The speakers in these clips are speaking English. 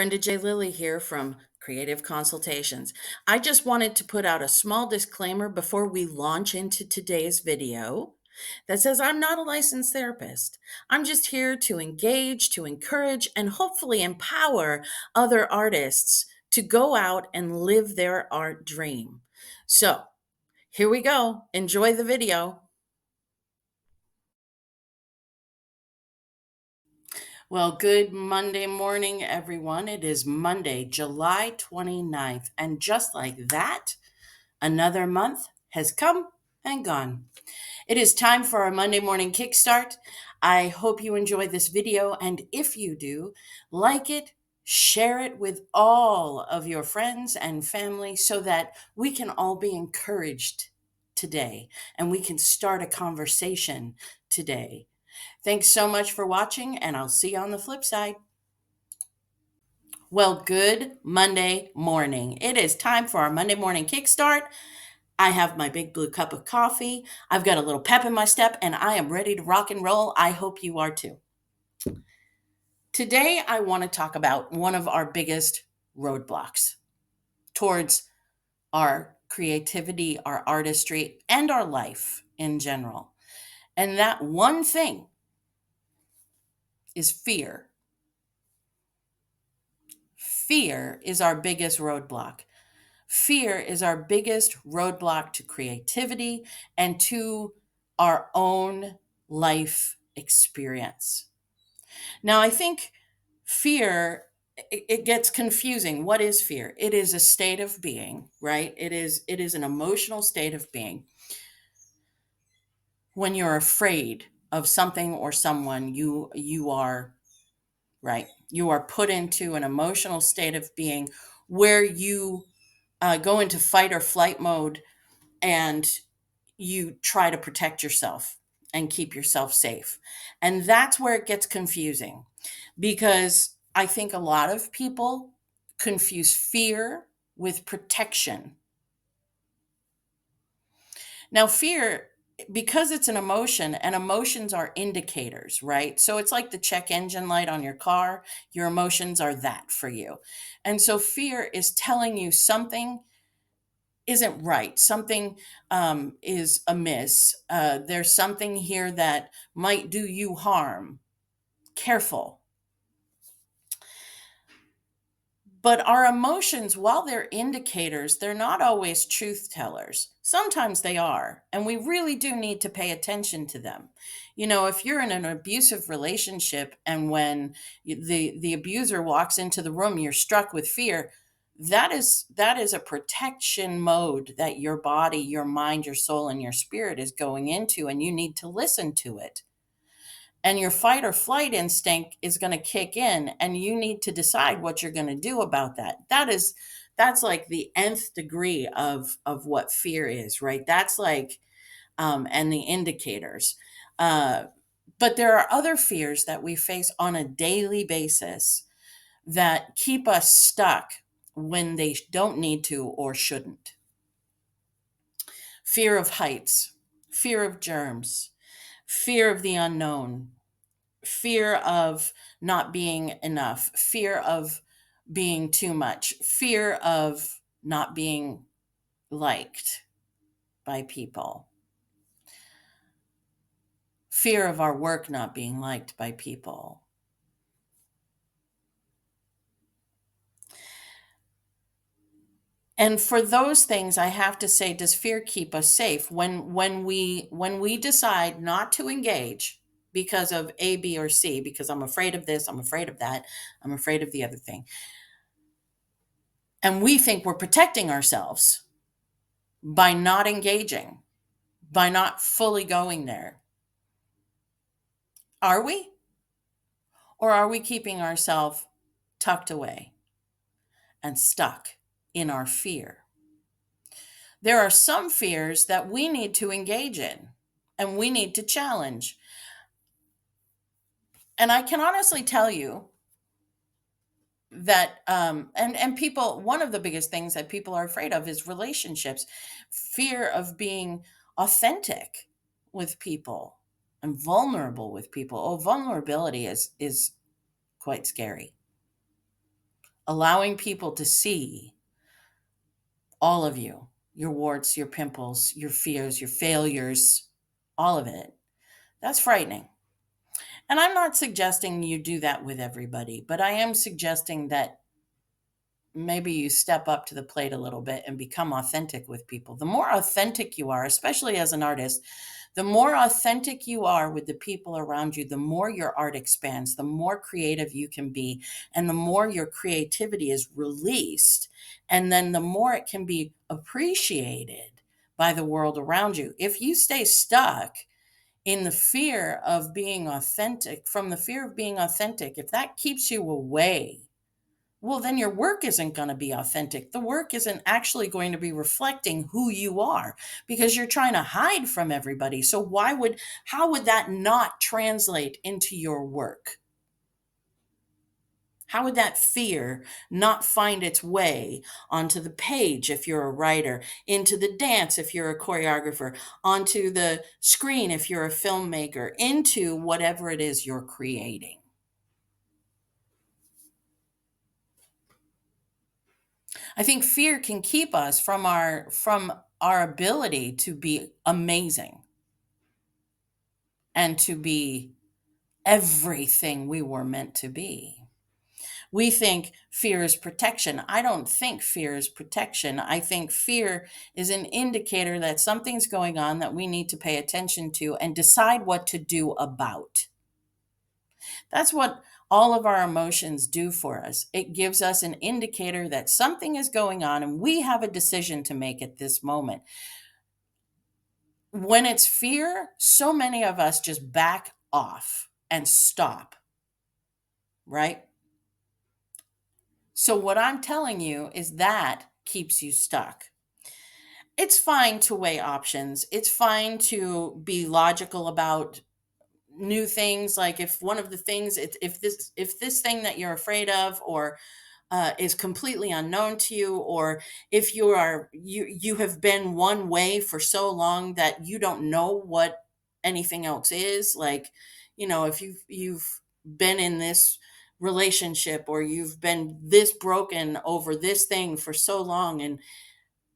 Brenda J. Lilly here from Creative Consultations. I just wanted to put out a small disclaimer before we launch into today's video that says I'm not a licensed therapist. I'm just here to engage, to encourage, and hopefully empower other artists to go out and live their art dream. So here we go. Enjoy the video. Well, good Monday morning, everyone. It is Monday, July 29th. And just like that, another month has come and gone. It is time for our Monday morning kickstart. I hope you enjoy this video. And if you do, like it, share it with all of your friends and family so that we can all be encouraged today and we can start a conversation today. Thanks so much for watching, and I'll see you on the flip side. Well, good Monday morning. It is time for our Monday morning kickstart. I have my big blue cup of coffee. I've got a little pep in my step, and I am ready to rock and roll. I hope you are too. Today, I want to talk about one of our biggest roadblocks towards our creativity, our artistry, and our life in general. And that one thing is fear. Fear is our biggest roadblock. Fear is our biggest roadblock to creativity and to our own life experience. Now, I think fear, it gets confusing. What is fear? It is a state of being, right? It is an emotional state of being. When you're afraid of something or someone, you are right. You are put into an emotional state of being where you go into fight or flight mode and you try to protect yourself and keep yourself safe. And that's where it gets confusing because I think a lot of people confuse fear with protection. Now, fear, because it's an emotion and emotions are indicators, right? So it's like the check engine light on your car. Your emotions are that for you. And so fear is telling you something isn't right. Something is amiss. There's something here that might do you harm. Careful. But our emotions, while they're indicators, they're not always truth tellers. Sometimes they are, and we really do need to pay attention to them. You know, if you're in an abusive relationship and when the abuser walks into the room, you're struck with fear, that is a protection mode that your body, your mind, your soul, and your spirit is going into, and you need to listen to it. And your fight or flight instinct is going to kick in, and you need to decide what you're going to do about that. That's like the nth degree of what fear is, right? That's like and the indicators. uh, but there are other fears that we face on a daily basis that keep us stuck when they don't need to or shouldn't. Fear of heights, fear of germs, fear of the unknown, fear of not being enough, fear of being too much, fear of not being liked by people, fear of our work not being liked by people. And for those things, I have to say, does fear keep us safe? When we decide not to engage because of A, B, or C, because I'm afraid of this, I'm afraid of that, I'm afraid of the other thing, and we think we're protecting ourselves by not engaging, by not fully going there. Are we? Or are we keeping ourselves tucked away and stuck in our fear? There are some fears that we need to engage in and we need to challenge. And I can honestly tell you that and people, one of the biggest things that people are afraid of is relationships, fear of being authentic with people and vulnerable with people. Oh, vulnerability is quite scary. allowing people to see all of you, your warts, your pimples, your fears, your failures, all of it. That's frightening. And I'm not suggesting you do that with everybody, but I am suggesting that maybe you step up to the plate a little bit and become authentic with people. The more authentic you are, especially as an artist, the more authentic you are with the people around you, the more your art expands, the more creative you can be, and the more your creativity is released. And then the more it can be appreciated by the world around you. If you stay stuck in the fear of being authentic, from the fear of being authentic, if that keeps you away, well, then your work isn't going to be authentic. The work isn't actually going to be reflecting who you are because you're trying to hide from everybody. So how would that not translate into your work? How would that fear not find its way onto the page if you're a writer, into the dance if you're a choreographer, onto the screen if you're a filmmaker, into whatever it is you're creating? I think fear can keep us from our ability to be amazing and to be everything we were meant to be. We think fear is protection. I don't think fear is protection. I think fear is an indicator that something's going on that we need to pay attention to and decide what to do about. That's what all of our emotions do for us. It gives us an indicator that something is going on and we have a decision to make at this moment. When it's fear, so many of us just back off and stop, right? So, what I'm telling you is that keeps you stuck. It's fine to weigh options. It's fine to be logical about new things. Like if one of the things, if this thing that you're afraid of, or is completely unknown to you, or if you have been one way for so long that you don't know what anything else is, like, if you've been in this relationship, or you've been this broken over this thing for so long,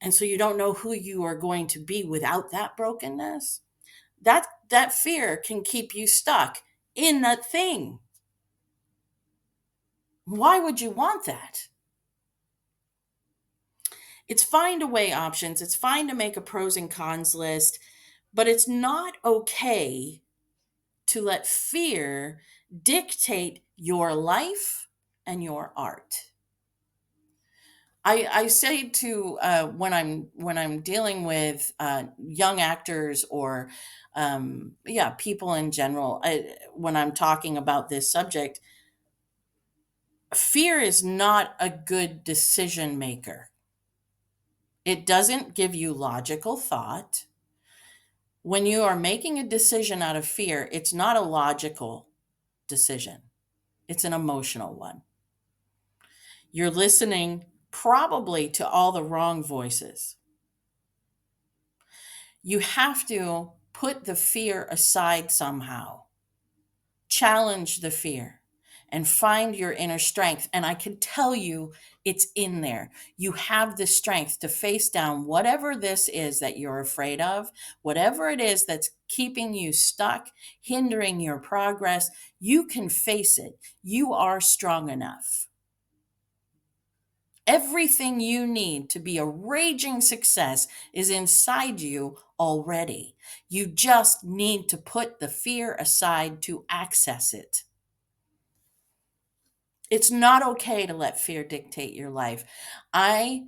and so you don't know who you are going to be without that brokenness, that fear can keep you stuck in that thing. Why would you want that? It's fine to weigh options. It's fine to make a pros and cons list, but it's not okay to let fear dictate your life and your art. I say to when I'm dealing with young actors, or yeah, people in general, when I'm talking about this subject, fear is not a good decision maker. It doesn't give you logical thought. When you are making a decision out of fear, it's not a logical decision, it's an emotional one. You're listening probably to all the wrong voices. You have to put the fear aside somehow, challenge the fear, and find your inner strength. And I can tell you it's in there. You have the strength to face down whatever this is that you're afraid of, whatever it is that's keeping you stuck, hindering your progress. You can face it. You are strong enough. Everything you need to be a raging success is inside you already. You just need to put the fear aside to access it. It's not okay to let fear dictate your life. I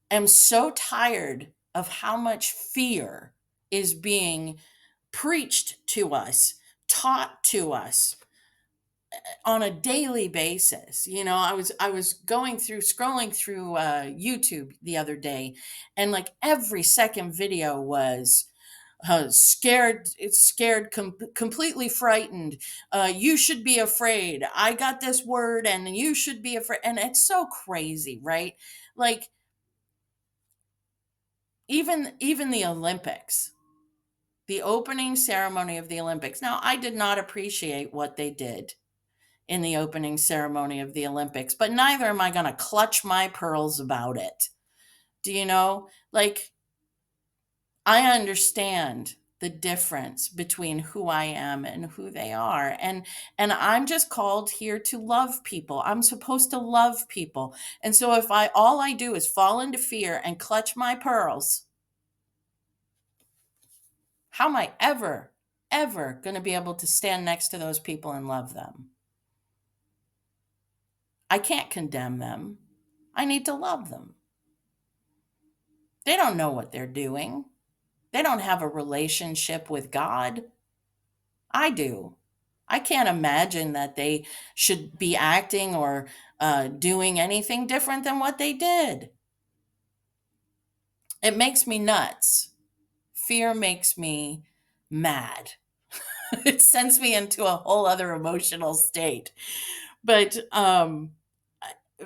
am so tired of how much fear is being preached to us, taught to us on a daily basis. I was going through scrolling through YouTube the other day, and like every second video was scared, it's scared, completely frightened. You should be afraid. I got this word and you should be afraid. And it's so crazy, right? Like even the Olympics, the opening ceremony of the Olympics. Now, I did not appreciate what they did in the opening ceremony of the Olympics, but neither am I going to clutch my pearls about it. Do you know? Like, I understand the difference between who I am and who they are. And I'm just called here to love people. I'm supposed to love people. And so if I all I do is fall into fear and clutch my pearls, how am I ever going to be able to stand next to those people and love them? I can't condemn them. I need to love them. They don't know what they're doing. They don't have a relationship with God. I do. I can't imagine that they should be acting or doing anything different than what they did. It makes me nuts. Fear makes me mad. It sends me into a whole other emotional state. But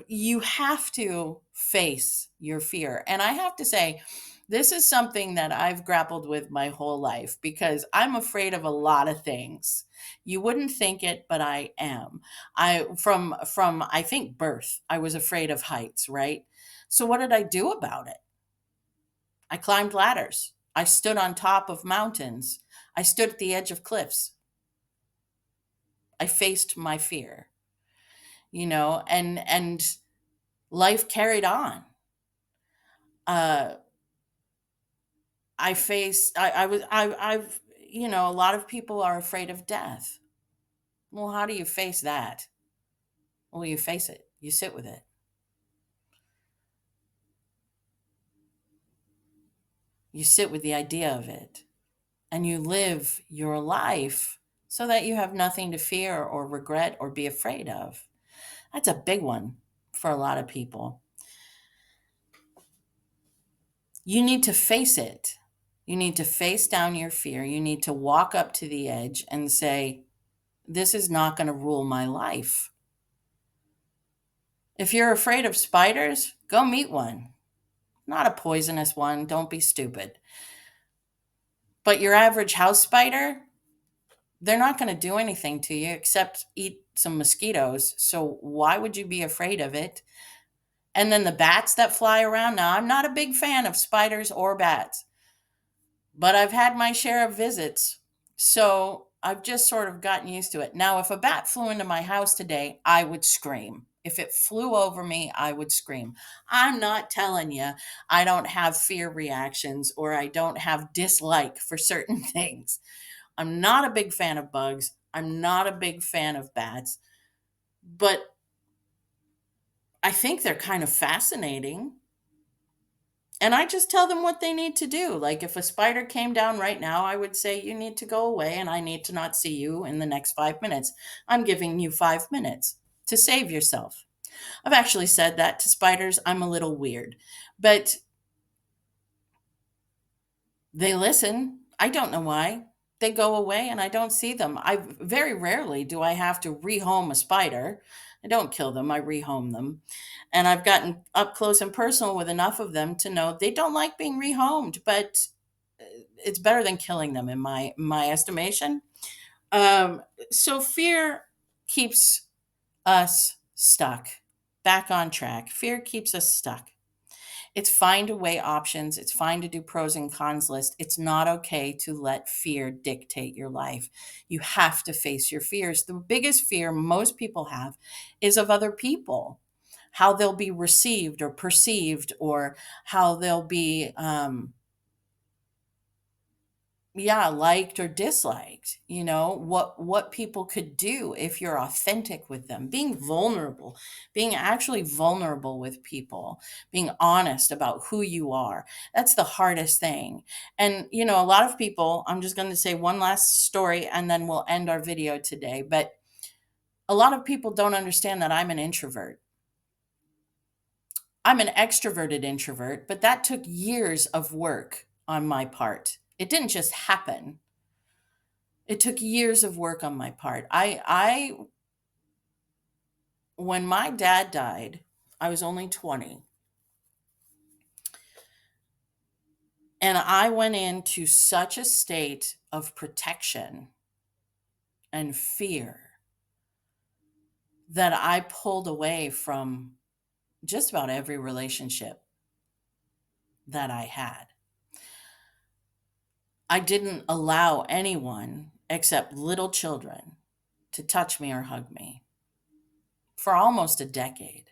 you have to face your fear. And I have to say, this is something that I've grappled with my whole life because I'm afraid of a lot of things. You wouldn't think it, but I am. I from I think birth, I was afraid of heights, right? So what did I do about it? I climbed ladders. I stood on top of mountains. I stood at the edge of cliffs. I faced my fear, and life carried on. Uh I faced I was I've a lot of people are afraid of death. Well, how do you face that? Well, you face it. You sit with it. You sit with the idea of it and you live your life so that you have nothing to fear or regret or be afraid of. That's a big one for a lot of people. You need to face it. You need to face down your fear. You need to walk up to the edge and say, this is not going to rule my life. If you're afraid of spiders, go meet one. Not a poisonous one, don't be stupid. But your average house spider, they're not going to do anything to you except eat some mosquitoes. So why would you be afraid of it? And then the bats that fly around. Now, I'm not a big fan of spiders or bats, but I've had my share of visits. So I've just sort of gotten used to it. Now, if a bat flew into my house today, I would scream. If it flew over me, I would scream. I'm not telling you I don't have fear reactions or I don't have dislike for certain things. I'm not a big fan of bugs. I'm not a big fan of bats, but I think they're kind of fascinating. And I just tell them what they need to do. Like if a spider came down right now, I would say, you need to go away and I need to not see you in the next 5 minutes. I'm giving you 5 minutes to save yourself. I've actually said that to spiders. I'm a little weird, but they listen. I don't know why. They go away and I don't see them. I very rarely do I have to rehome a spider. I don't kill them, I rehome them. And I've gotten up close and personal with enough of them to know they don't like being rehomed, but it's better than killing them in my estimation. Um, so fear keeps us stuck, back on track. Fear keeps us stuck. It's fine to weigh options. It's fine to do pros and cons list. It's not okay to let fear dictate your life. You have to face your fears. The biggest fear most people have is of other people, how they'll be received or perceived, or how they'll be liked or disliked. What people could do if you're authentic with them, being vulnerable, being actually vulnerable with people, being honest about who you are. That's the hardest thing. And a lot of people, I'm just going to say one last story and then we'll end our video today, but a lot of people don't understand that I'm an introvert. I'm an extroverted introvert, but that took years of work on my part. It didn't just happen. It took years of work on my part. I When my dad died, I was only 20. And I went into such a state of protection and fear that I pulled away from just about every relationship that I had. I didn't allow anyone except little children to touch me or hug me for almost a decade.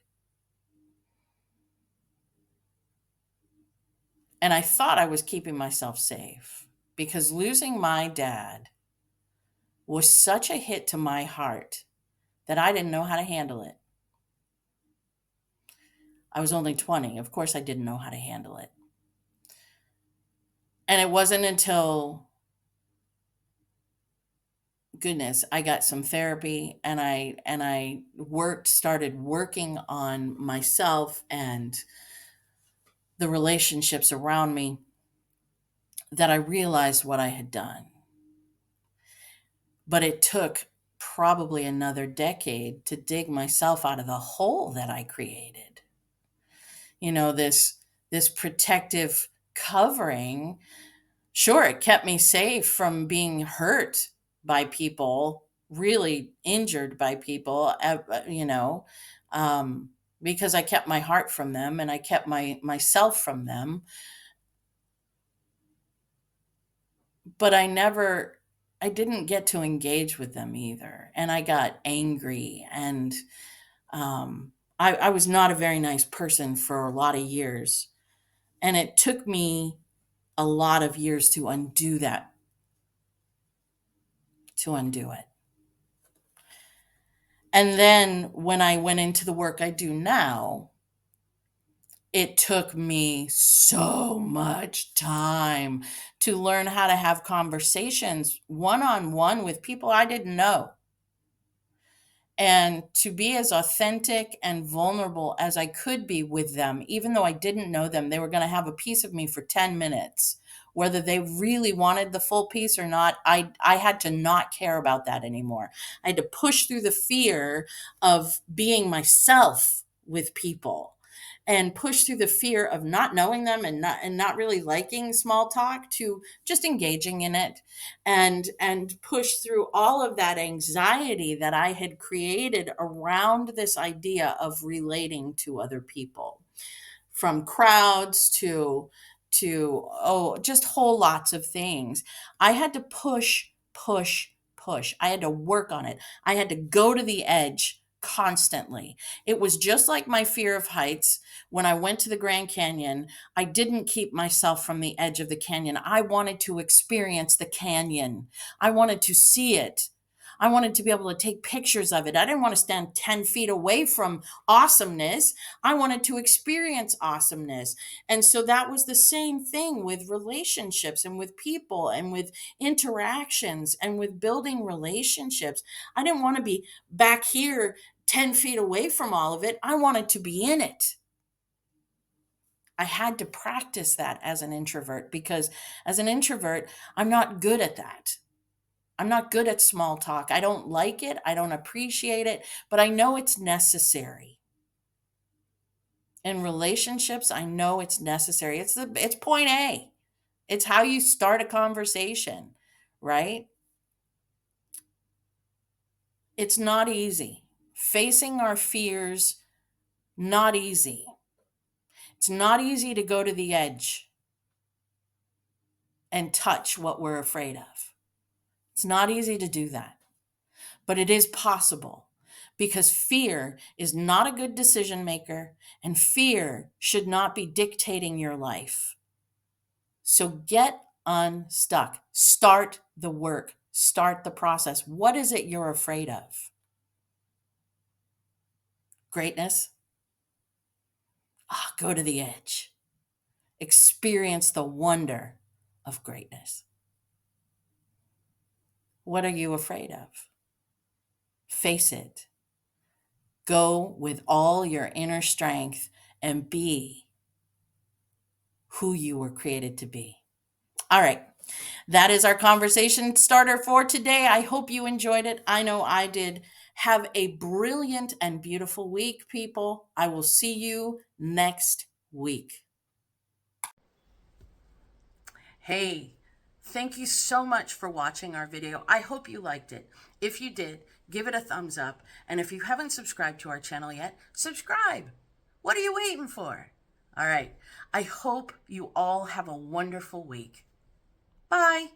And I thought I was keeping myself safe because losing my dad was such a hit to my heart that I didn't know how to handle it. I was only 20. Of course, I didn't know how to handle it. And it wasn't until, goodness, I got some therapy and I started working on myself and the relationships around me that I realized what I had done. But it took probably another decade to dig myself out of the hole that I created. This protective covering, sure, it kept me safe from being hurt by people, really injured by people, um, because I kept my heart from them and I kept myself from them. But I didn't get to engage with them either. And I got angry and I was not a very nice person for a lot of years. And it took me a lot of years to undo that, to undo it. And then when I went into the work I do now, it took me so much time to learn how to have conversations one on one with people I didn't know and to be as authentic and vulnerable as I could be with them, even though I didn't know them. They were going to have a piece of me for 10 minutes. Whether they really wanted the full piece or not, I had to not care about that anymore. I had to push through the fear of being myself with people and push through the fear of not knowing them and not really liking small talk to just engaging in it and push through all of that anxiety that I had created around this idea of relating to other people, from crowds to just whole lots of things. I had to push. I had to work on it. I had to go to the edge constantly. It was just like my fear of heights. When I went to the Grand Canyon, I didn't keep myself from the edge of the canyon. I wanted to experience the canyon. I wanted to see it. I wanted to be able to take pictures of it. I didn't want to stand 10 feet away from awesomeness. I wanted to experience awesomeness. And so that was the same thing with relationships and with people and with interactions and with building relationships. I didn't want to be back here 10 feet away from all of it. I wanted to be in it. I had to practice that as an introvert because as an introvert, I'm not good at that. I'm not good at small talk. I don't like it. I don't appreciate it, but I know it's necessary. In relationships, I know it's necessary. It's point A. It's how you start a conversation, right? It's not easy. Facing our fears, not easy. It's not easy to go to the edge and touch what we're afraid of. It's not easy to do that, but it is possible because fear is not a good decision maker and fear should not be dictating your life. So get unstuck. Start the work. Start the process. What is it you're afraid of? Greatness? Ah, go to the edge. Experience the wonder of greatness. What are you afraid of? Face it. Go with all your inner strength and be who you were created to be. All right. That is our conversation starter for today. I hope you enjoyed it. I know I did. Have a brilliant and beautiful week, people. I will see you next week. Hey, Thank you so much for watching our video. I hope you liked it. If you did, give it a thumbs up. And if you haven't subscribed to our channel yet, subscribe. What are you waiting for? All right. I hope you all have a wonderful week. Bye.